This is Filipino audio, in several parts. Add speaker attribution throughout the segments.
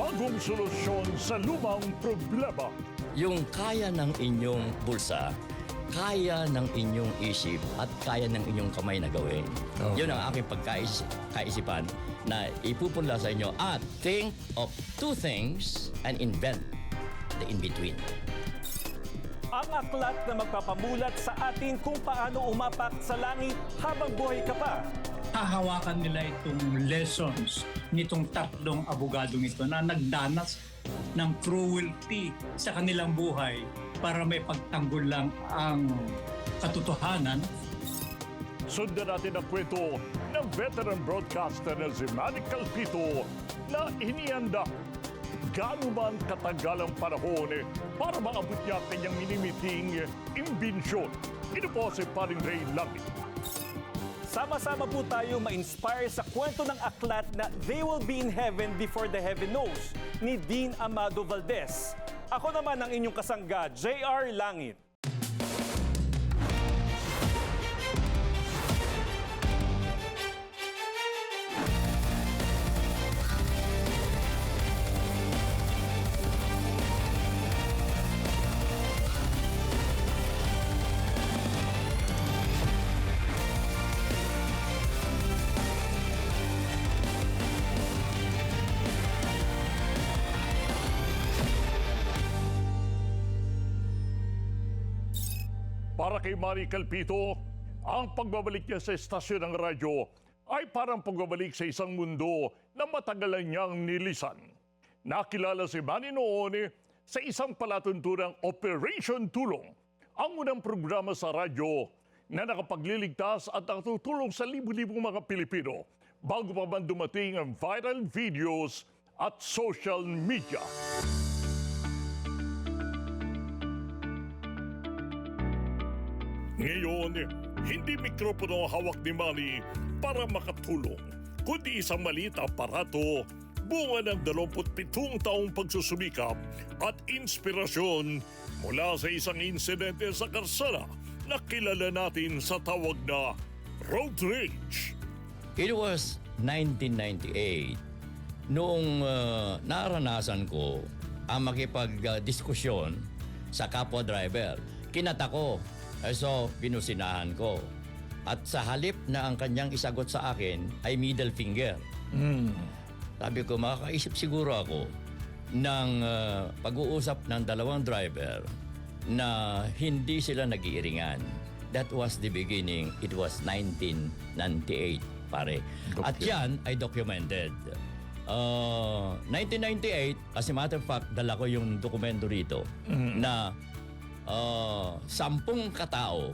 Speaker 1: bagong solusyon sa lumang problema.
Speaker 2: Yung kaya ng inyong bulsa, kaya ng inyong isip at kaya ng inyong kamay na gawin. Yun ang aking pagkaisipan na ipupunla sa inyo at think of two things and invent the in-between.
Speaker 3: Ang aklat na magpapamulat sa atin kung paano umapak sa langit habang buhay ka pa.
Speaker 4: Hahawakan nila itong lessons nitong tatlong abogadong ito na nagdanas ng cruelty sa kanilang buhay para may pagtanggol lang ang katotohanan.
Speaker 1: Sundan natin ang kwento ng veteran broadcaster na si Manny Calpito na inihanda gaano man katagal ang panahon para maabot niya kanyang minimiting imbensyon. Ito po si Paring Ray Langit.
Speaker 3: Sama-sama po tayo ma-inspire sa kwento ng aklat na They Will Be in Heaven Before the Heaven Knows ni Dean Amado Valdez. Ako naman ang inyong kasangga, J.R. Langit.
Speaker 1: Para kay Manny Calpito, ang pagbabalik niya sa estasyon ng radyo ay parang pagbabalik sa isang mundo na matagalan niyang nilisan. Nakilala si Manny noon sa isang palatuntunang Operation Tulong, ang unang programa sa radyo na nakapagliligtas at nakatutulong sa libu-libong mga Pilipino bago pa man dumating ang viral videos at social media. Ngayon, hindi mikropono ang hawak ni Manny para makatulong, kundi isang maliit na aparato, bunga ng 27 taong pagsusumikap at inspirasyon mula sa isang insidente sa karsada na kilala natin sa tawag na road rage.
Speaker 2: It was 1998 noong naranasan ko ang makipag-diskusyon sa kapwa driver. Kinata ko. So, binusinahan ko. At sa halip na ang kanyang isagot sa akin ay middle finger. Sabi ko, makakaisip siguro ako ng pag-uusap ng dalawang driver na hindi sila nag-iiringan. That was the beginning. It was 1998, pare. At yan ay documented. 1998, as a matter of fact, dala ko yung dokumento rito na 10 katao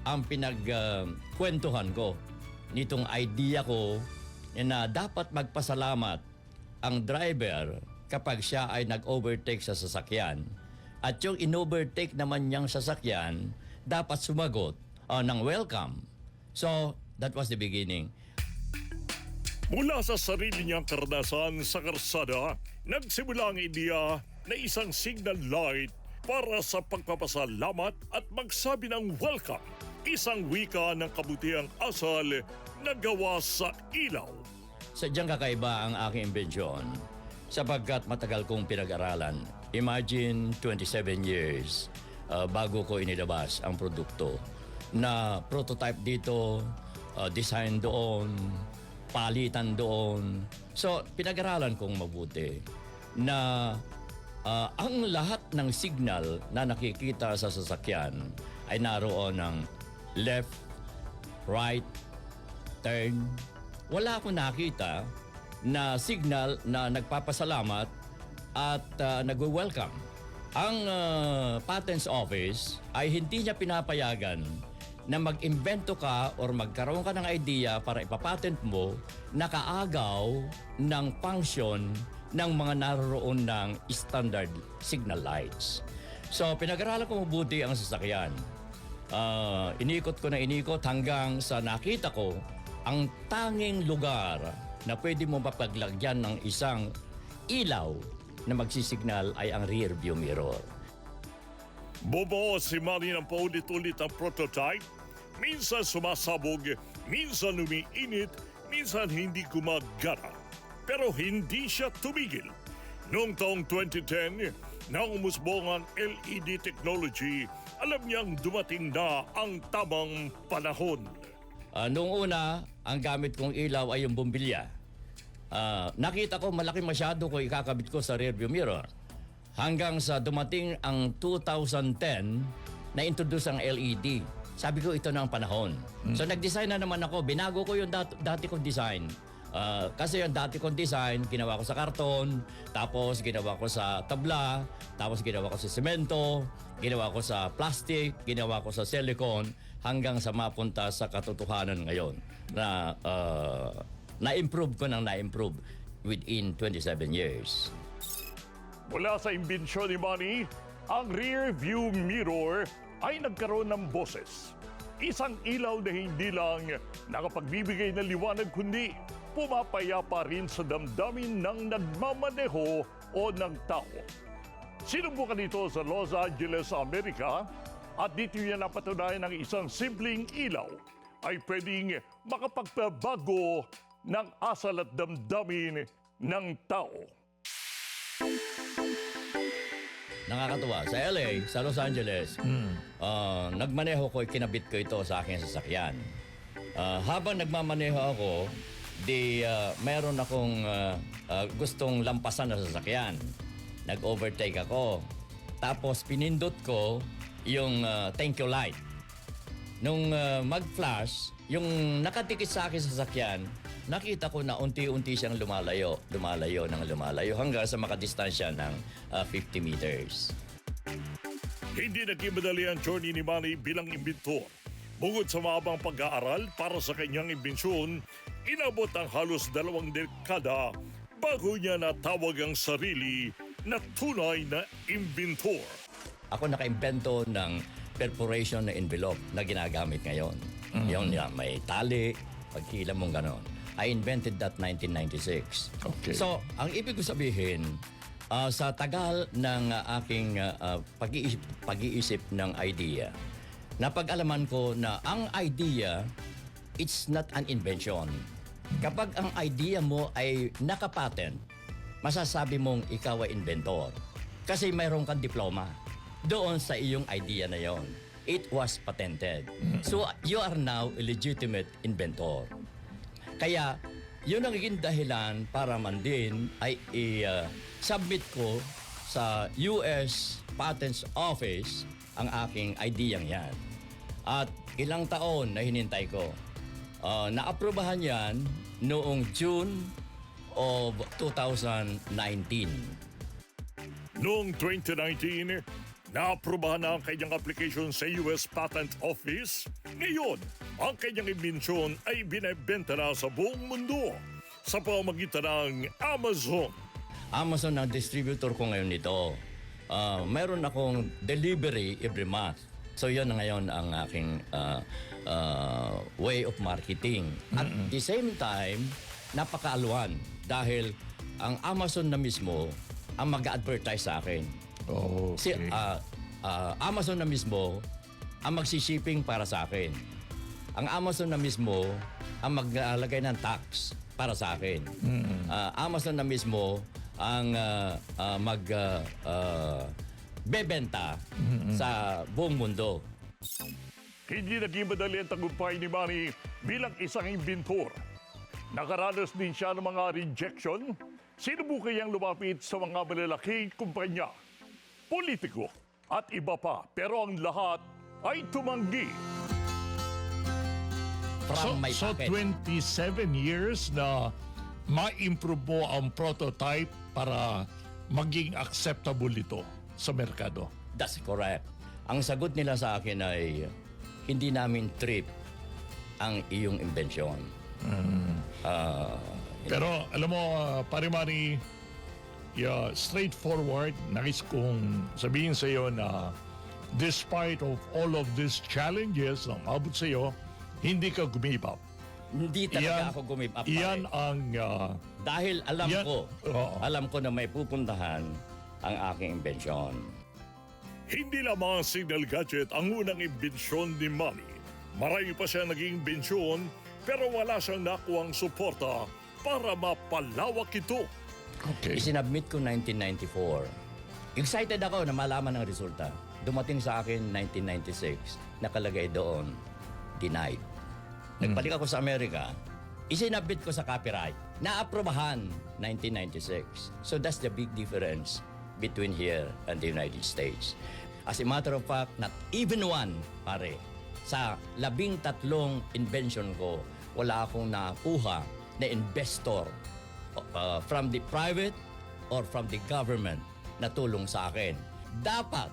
Speaker 2: ang pinagkwentuhan ko nitong idea ko na dapat magpasalamat ang driver kapag siya ay nag-overtake sa sasakyan at yung in-overtake naman niyang sasakyan dapat sumagot ng welcome. So, that was the beginning.
Speaker 1: Mula sa sarili niyang karanasan sa karsada, nagsimula ang ideya na isang signal light para sa pagpapasalamat at magsabi ng welcome. Isang wika ng kabutihang asal na gawa sa ilaw.
Speaker 2: Sadyang kakaiba ang aking imbensyon sapagkat matagal kong pinag-aralan. Imagine 27 years bago ko inilabas ang produkto na prototype dito, design doon, palitan doon. So, pinag-aralan kong mabuti na ang lahat ng signal na nakikita sa sasakyan ay naroon ng left, right, turn. Wala akong nakita na signal na nagpapasalamat at nag-welcome. Ang Patents Office ay hindi niya pinapayagan na mag-imbento ka or magkaroon ka ng idea para ipapatent mo na kaagaw ng function ng mga naroon ng standard signal lights. So, pinag-aralan ko mabuti ang sasakyan. Inikot ko na inikot hanggang sa nakita ko ang tanging lugar na pwede mo mapaglagyan ng isang ilaw na magsisignal ay ang rear view mirror.
Speaker 1: Bubuo si Manny ng paulit-ulit ang prototype. Minsan sumasabog, minsan umiinit, minsan hindi gumagana. Pero hindi siya tumigil. Noong taong 2010, nang umusbong ang LED technology, alam niyang dumating na ang tamang panahon.
Speaker 2: Noong una, ang gamit kong ilaw ay yung bumbilya. Nakita ko malaki masyado ko ikakabit ko sa rearview mirror. Hanggang sa dumating ang 2010, na-introduce ang LED. Sabi ko, ito na ang panahon. So nag-design na naman ako. Binago ko yung dati kong design. Kasi yung dati kong design, ginawa ko sa karton, tapos ginawa ko sa tabla, tapos ginawa ko sa semento, ginawa ko sa plastic, ginawa ko sa silicone, hanggang sa mapunta sa katotohanan ngayon na na-improve ko ng na-improve within 27 years.
Speaker 1: Mula sa imbensyon ni Manny, ang rear view mirror ay nagkaroon ng boses. Isang ilaw na hindi lang nakapagbibigay ng liwanag kundi pumapayapa rin sa damdamin ng nagmamaneho o ng tao. Sinubukan ito sa Los Angeles, Amerika, at dito niya napatunayan ng isang simpleng ilaw ay pwedeng makapagpabago ng asal at damdamin ng tao.
Speaker 2: Nakakatuwa. Sa LA, sa Los Angeles, nagmaneho ko, kinabit ko ito sa aking sasakyan. Habang nagmamaneho ako, meron akong gustong lampasan na sasakyan. Nag-overtake ako. Tapos pinindot ko yung thank you light. Nung mag-flash, yung nakatikit sa akin sa sasakyan, nakita ko na unti-unti siyang lumalayo hanggang sa makadistansya ng 50 meters.
Speaker 1: Hindi naging madali ang journey ni Manny bilang inventor. Bukod sa mahabang pag-aaral para sa kanyang imbensyon, inabot ang halos 2 dekada bago niya natawag ang sarili na tunay na inventor.
Speaker 2: Ako nakaimbento ng perforation na envelope na ginagamit ngayon. Yun, may tali, pagkila mong ganon. I invented that 1996.
Speaker 1: Okay.
Speaker 2: So, ang ibig ko sabihin, sa tagal ng aking pag-iisip ng idea, napag-alaman ko na ang idea, it's not an invention. Kapag ang idea mo ay nakapatent, masasabi mong ikaw ay inventor. Kasi mayroon kang diploma doon sa iyong idea na yon. It was patented. So, you are now a legitimate inventor. Kaya, yun ang naging dahilan para man din ay i-submit ko sa US Patents Office ang aking ideyang yan. At ilang taon na hinintay ko. Naaprubahan yan noong June of 2019.
Speaker 1: Noong 2019, naaprubahan na ang kanyang application sa US Patent Office. Ngayon, ang kanyang imbensyon ay binibenta na sa buong mundo sa pamamagitan ng Amazon.
Speaker 2: Amazon ang distributor ko ngayon nito. Meron akong delivery every month. So yun na ngayon ang aking way of marketing. At the same time, napakaaluan dahil ang Amazon na mismo ang mag-advertise sa akin.
Speaker 1: Okay.
Speaker 2: Amazon na mismo ang magsishipping para sa akin. Ang Amazon na mismo ang maglalagay ng tax para sa akin. Amazon na mismo ang bebenta sa buong mundo.
Speaker 1: Hindi naging madali ang tagumpay ni Manny bilang isang inventor. Nakaranas din siya ng mga rejection. Sinubukan niyang lumapit sa mga malalaking kumpanya, politiko at iba pa. Pero ang lahat ay tumanggi.
Speaker 2: From my
Speaker 1: So
Speaker 2: pocket.
Speaker 1: 27 years na ma-improve mo ang prototype para maging acceptable ito sa merkado.
Speaker 2: That's correct. Ang sagot nila sa akin ay hindi namin trip ang iyong imbensyon.
Speaker 1: Pero alam mo, pare Manny, straightforward, nais kong sabihin sa iyo na despite of all of these challenges na abot sa iyo, hindi ka gumibap.
Speaker 2: Hindi talaga ako gumib up.
Speaker 1: Iyan ang
Speaker 2: Dahil
Speaker 1: yan- oo.
Speaker 2: alam ko na may pupuntahan ang aking imbensyon.
Speaker 1: Hindi lamang ang signal gadget ang unang imbensyon ni Manny. Marami pa siya naging imbensyon pero wala siyang nakuhang suporta para mapalawak ito. Okay.
Speaker 2: Isinabmit ko 1994. Excited ako na malaman ang resulta. Dumating sa akin 1996, nakalagay doon, denied. Nagbalik ako sa Amerika, isinabit ko sa copyright, naaprubahan 1996. So that's the big difference between here and the United States. As a matter of fact, not even one, pare. Sa 13 invention ko, wala akong nakuha na investor from the private or from the government na tulong sa akin. Dapat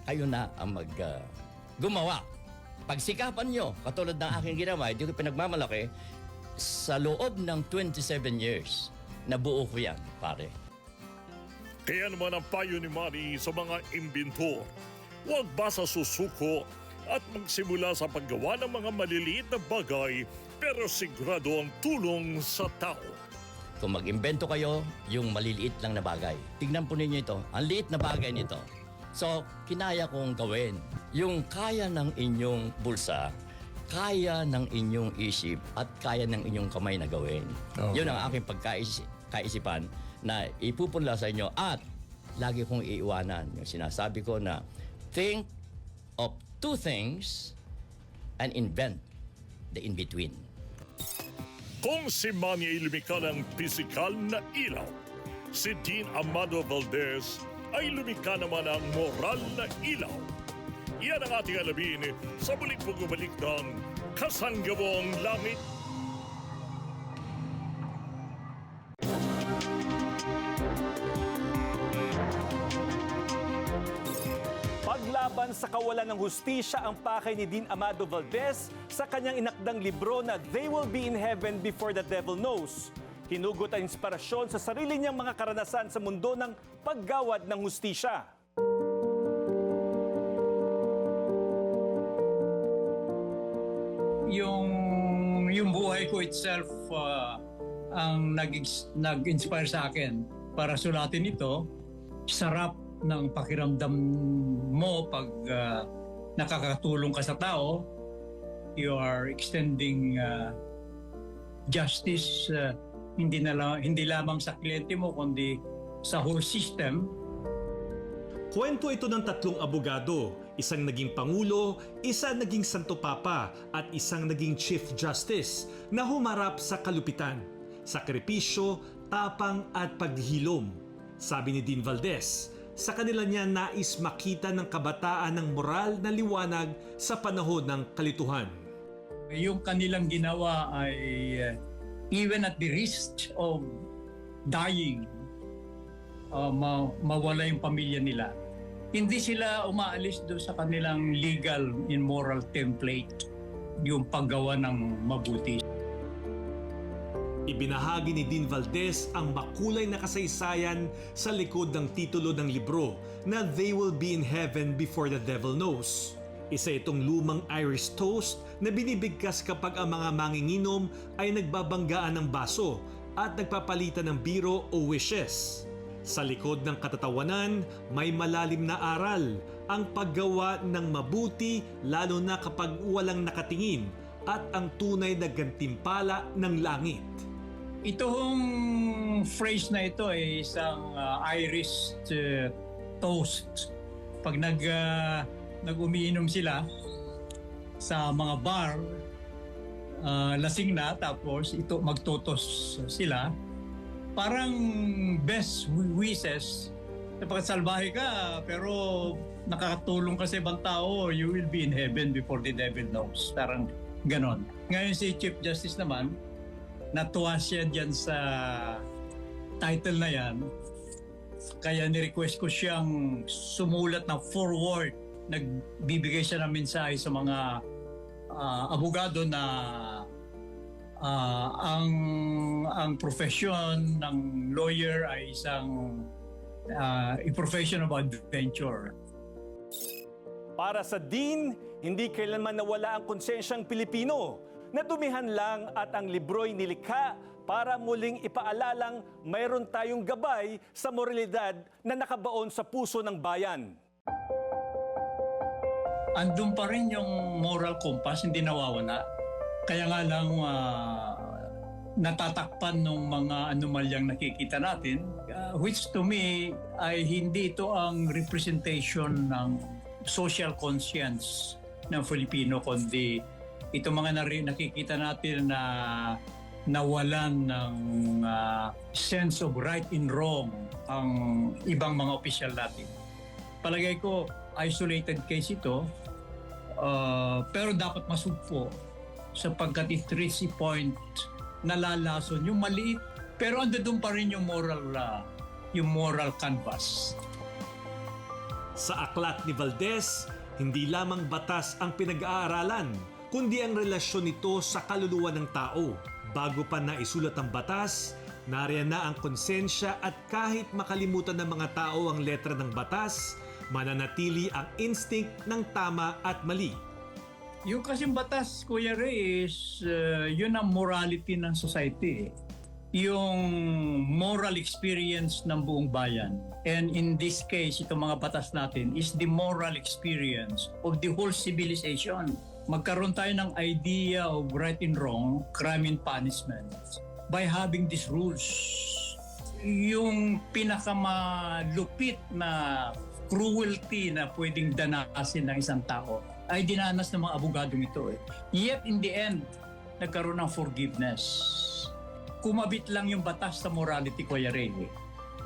Speaker 2: kayo na ang gumawa. Pagsikapan nyo, katulad ng aking ginawa, hindi ko pinagmamalaki, sa loob ng 27 years, nabuo ko yan, pare.
Speaker 1: Kaya naman ang payo ni Manny sa mga imbintor, huwag basta susuko at magsimula sa paggawa ng mga maliliit na bagay pero sigurado ang tulong sa tao.
Speaker 2: Kung mag-imbento kayo, yung maliliit lang na bagay. Tignan po ninyo ito, ang liit na bagay nito. So, kinaya kong gawin. Yung kaya ng inyong bulsa, kaya ng inyong isip, at kaya ng inyong kamay na gawin.
Speaker 1: Okay.
Speaker 2: Yun ang aking pagkaisipan na ipupunla sa inyo at lagi kong iiwanan. Yung sinasabi ko na think of two things and invent the in-between.
Speaker 1: Kung si Manny ay lumikha ng pisikal na ilaw, si Dean Amado Valdez ay lumikha naman ng moral na ilaw. Iyan ang ating alamin sa muling pagbabalik ng Kasanggawang Langit.
Speaker 3: Paglaban sa kawalan ng hustisya ang pakay ni Dean Amado Valdez sa kanyang inakdang libro na They Will Be in Heaven Before the Devil Knows. Hinugot ang inspirasyon sa sarili niyang mga karanasan sa mundo ng paggawad ng hustisya.
Speaker 4: Yung buhay ko itself ang nag-inspire sa akin para sulatin ito. Sarap ng pakiramdam mo pag nakakatulong ka sa tao. You are extending justice hindi lamang sa kliyente mo kundi sa whole system.
Speaker 5: Kwento ito ng tatlong abogado, isang naging pangulo, isa naging santo papa at isang naging chief justice na humarap sa kalupitan, sakripisyo, tapang at paghihilom. Sabi ni Dean Valdez, sa kanila niya nais makita ng kabataan ng moral na liwanag sa panahon ng kalituhan.
Speaker 4: Yung kanilang ginawa ay even at the risk of dying, mawala yung pamilya nila. Hindi sila umaalis doon sa kanilang legal and moral template, yung paggawa ng mabuti.
Speaker 5: Ibinahagi ni Dean Valdez ang makulay na kasaysayan sa likod ng titulo ng libro na They Will Be in Heaven Before the Devil Knows. Isa itong lumang Irish toast na binibigkas kapag ang mga manginginom ay nagbabanggaan ng baso at nagpapalitan ng biro o wishes. Sa likod ng katatawanan, may malalim na aral, ang paggawa ng mabuti lalo na kapag walang nakatingin at ang tunay na gantimpala ng langit.
Speaker 4: Itong phrase na ito ay isang Irish toast. Pag nag-umiinom sila sa mga bar, lasing na tapos ito magtotos sila. Parang best wishes, kapag salbahe ka pero nakakatulong ka sa ibang tao, you will be in heaven before the devil knows. Parang ganon. Ngayon si Chief Justice naman, natuwa siya dyan sa title na yan. Kaya ni-request ko siyang sumulat ng foreword. Nagbibigay siya ng mensahe sa mga abogado na ang profession ng lawyer ay isang a profession of adventure.
Speaker 3: Para sa Dean, hindi kailanman nawala ang konsensyang Pilipino. Nadumihan lang at ang libro'y nilikha para muling ipaalalang mayroon tayong gabay sa moralidad na nakabaon sa puso ng bayan.
Speaker 4: Andun pa rin yung moral compass, hindi nawawala. Kaya nga lang natatakpan ng mga anomalyang nakikita natin, which to me ay hindi ito ang representation ng social conscience ng Filipino, kundi ito mga nakikita natin na nawalan ng sense of right and wrong ang ibang mga opisyal natin. Palagay ko, isolated case ito, pero dapat masugpo sapagkat it reaches a point na lalason yung maliit, pero andun pa rin yung moral canvas.
Speaker 5: Sa aklat ni Valdez, hindi lamang batas ang pinag-aaralan, kundi ang relasyon nito sa kaluluwa ng tao. Bago pa naisulat ang batas, nariyan na ang konsensya at kahit makalimutan ng mga tao ang letra ng batas, mananatili ang instinct ng tama at mali.
Speaker 4: Yung kasing batas, Kuya Ray, is yun ang morality ng society. Yung moral experience ng buong bayan. And in this case, itong mga batas natin is the moral experience of the whole civilization. Magkaroon tayo ng idea of right and wrong, crime and punishment by having these rules. Yung pinakamalupit na cruelty na pwedeng danasin ng isang tao ay dinanas ng mga abogadong ito. Yet in the end, nagkaroon ng forgiveness. Kumabit lang yung batas sa morality, Kuya Ray.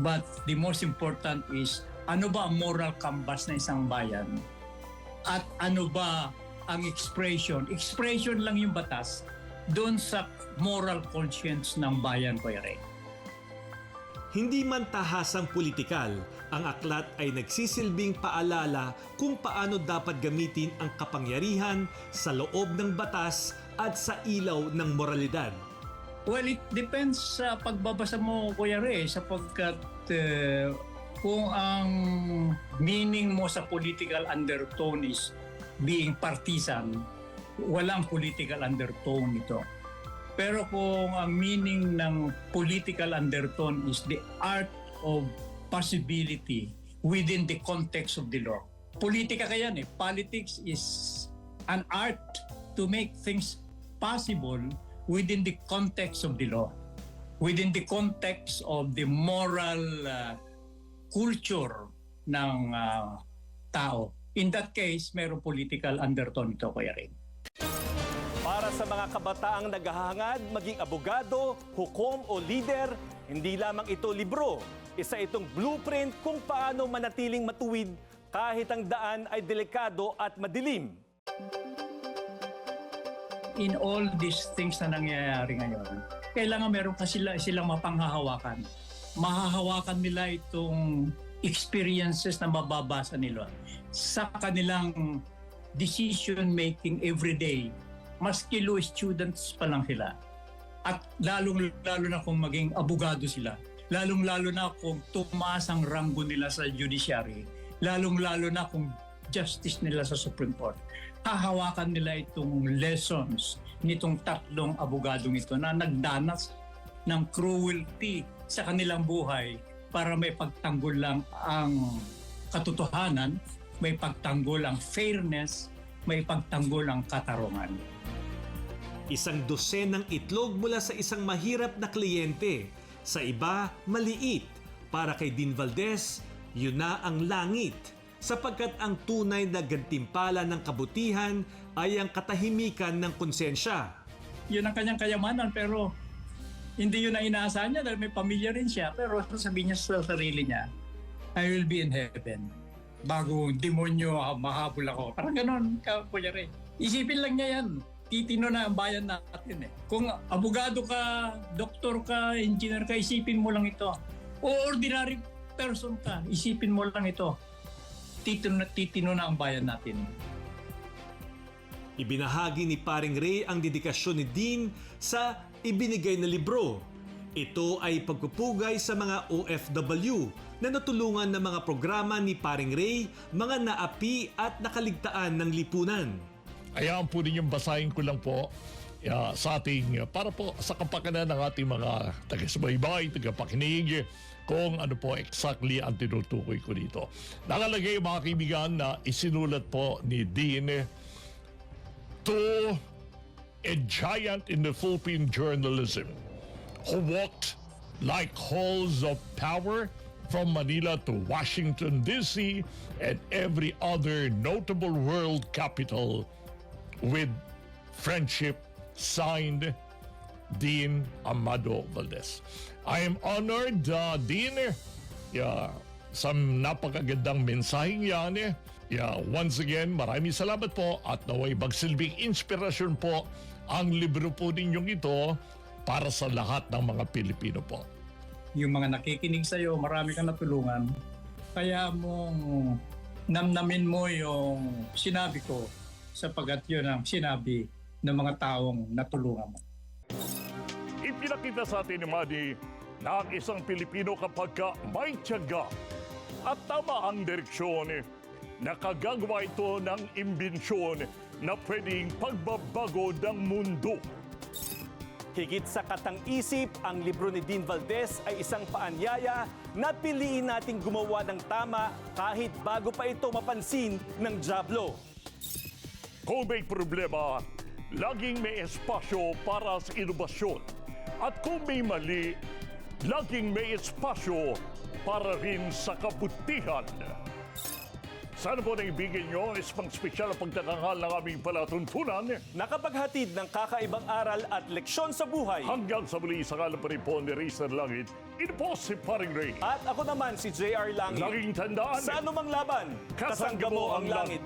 Speaker 4: But the most important is, ano ba ang moral canvas ng isang bayan? At ano ba ang expression? Expression lang yung batas doon sa moral conscience ng bayan, Kuya Ray.
Speaker 5: Hindi man tahasang politikal, ang aklat ay nagsisilbing paalala kung paano dapat gamitin ang kapangyarihan sa loob ng batas at sa ilaw ng moralidad.
Speaker 4: Well, it depends sa pagbabasa mo, Kuya Ray, sapagkat kung ang meaning mo sa political undertone is being partisan, walang political undertone ito. Pero kung ang meaning ng political undertone is the art of possibility within the context of the law. Politika kaya yan eh. Politics is an art to make things possible within the context of the law. Within the context of the moral culture ng tao. In that case, mayroong political undertone ito, Kuya Ray.
Speaker 3: Para sa mga kabataang naghahangad maging abogado, hukom o leader, hindi lamang ito libro. Isa itong blueprint kung paano manatiling matuwid kahit ang daan ay delikado at madilim.
Speaker 4: In all these things na nangyayari ngayon, kailangan meron kasi silang mapanghahawakan. Mahahawakan nila itong experiences na mababasa nila sa kanilang decision making every day. Maski law students pa lang sila. At lalong-lalo na kung maging abogado sila. Lalong-lalo na kung tumaas ang ranggo nila sa judiciary. Lalong-lalo na kung justice nila sa Supreme Court. Hahawakan nila itong lessons nitong tatlong abogadong ito na nagdanas ng cruelty sa kanilang buhay para may pagtanggol lang ang katotohanan, may pagtanggol ang fairness, may pagtanggol ang katarungan.
Speaker 5: Isang dosenang itlog mula sa isang mahirap na kliyente. Sa iba, maliit. Para kay Dean Valdez, yun na ang langit. Sapagkat ang tunay na gantimpala ng kabutihan ay ang katahimikan ng konsensya.
Speaker 4: Yun ang kanyang kayamanan pero hindi yun ang inaasahan niya dahil may pamilya rin siya. Pero sabihin niya sa sarili niya, I will be in heaven. Bago demonyo mahabol ako. Parang ganon, Kuya Ray. Isipin lang niya yan. Titino na ang bayan natin eh. Kung abogado ka, doktor ka, engineer ka, isipin mo lang ito. O ordinary person ka, isipin mo lang ito. Titino na ang bayan natin.
Speaker 5: Ibinahagi ni Paring Ray ang dedikasyon ni Dean sa ibinigay na libro. Ito ay pagpupugay sa mga OFW na natulungan ng mga programa ni Paring Ray, mga naapi at nakaligtaan ng lipunan.
Speaker 1: Ayaan po ninyong basahin ko lang po sa ating, para po sa kapakanan ng ating mga taga-subaybay, taga-pakinig, kung ano po exactly ang tinutukoy ko dito. Nakalagay mga kaibigan na isinulat po ni Dean to a giant in the Philippine journalism. who walked like halls of power from Manila to Washington, D.C. and every other notable world capital with friendship signed Dean Amado Valdez. I am honored, Dean, sa napakagandang mensaheng yan. Once again, maraming salamat po at naway magsilbing inspirasyon po ang libro po ninyong ito para sa lahat ng mga Pilipino po.
Speaker 4: Yung mga nakikinig sa'yo, marami kang natulungan. Kaya mong namnamin mo yung sinabi ko sapagat yun ang sinabi ng mga taong natulungan mo.
Speaker 1: Ipinakita sa atin ni Manny na ang isang Pilipino kapag may tiyaga at tama ang direksyon, nakagagawa ito ng imbensyon na pwedeng pagbabago ng mundo.
Speaker 3: Higit sa katang-isip, ang libro ni Dean Valdez ay isang paanyaya na piliin nating gumawa ng tama kahit bago pa ito mapansin ng dyablo.
Speaker 1: Kung may problema, laging may espasyo para sa inobasyon. At kung may mali, laging may espasyo para rin sa kabutihan. Sana po naibigyan nyo ang isang spesyal na pagtatanghal ng aming palatuntunan
Speaker 3: Nakapaghatid ng kakaibang aral at leksyon sa buhay.
Speaker 1: hanggang sa muli sa kalan pa rin po ni Reyes ng Langit. Ito po si Paring Ray.
Speaker 3: At ako naman si JR Langit.
Speaker 1: Laging tandaan,
Speaker 3: Sa anumang laban, kasangga mo ang langit.